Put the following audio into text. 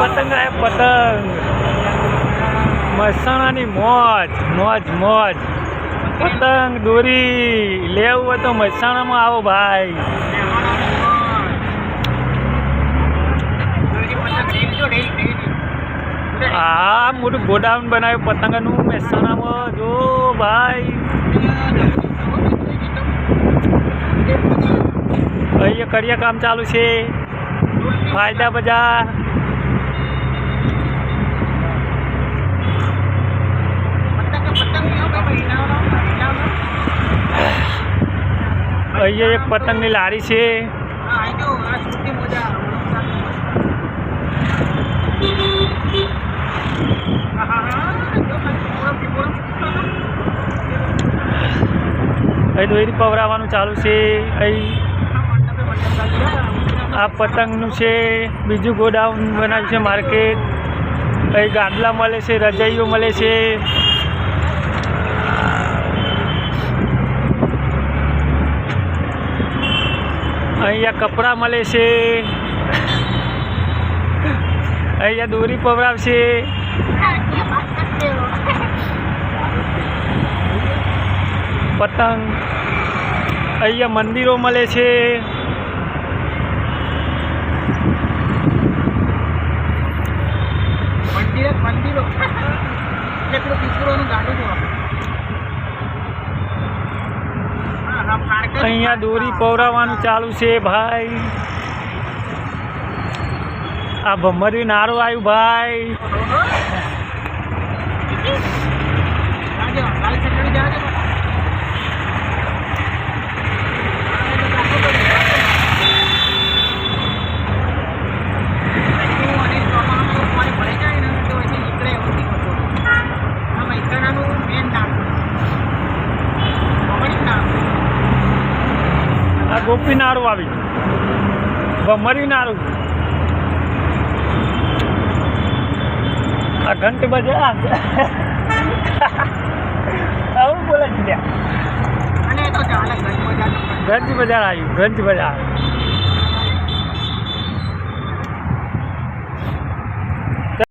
પતંગ આયા પતંગ મહેસાણાની મોજ મોજ મોજ પતંગ દોરી લેવું હોય તો મહેસાણામાં આવો ભાઈ. હા મોટું ગોડાઉન બનાવ્યું પતંગનું મહેસાણામાં જો ભાઈ. અહીંયા કરિયા કામ ચાલુ છે ફાયદા બજાર. અહીંયા એક પતંગની લારી છે. અહીં દોરી પવરાવાનું ચાલુ છે. અહીં આ પતંગનું છે. બીજું ગોડાઉન બનાવ્યું છે માર્કેટ. અહીં ગાદલા મળે છે, રજાઈઓ મળે છે. અહીંયા કપડાં મળે છે. અહીંયા દોરી પવરાવશે. પતંગ અહીંયા મંદિરો મળે છે. અહીંયા દોરી પવરાવવાનું ચાલુ છે ભાઈ. આ ભમરી નારું આવ્યું ભાઈ. આ ગોપી નારું આવી ભમરી નારું. આ ઘંટ બજાર આવું બોલે છે ત્યાં. ગંજ બજાર આવ્યું ગંજ બજાર.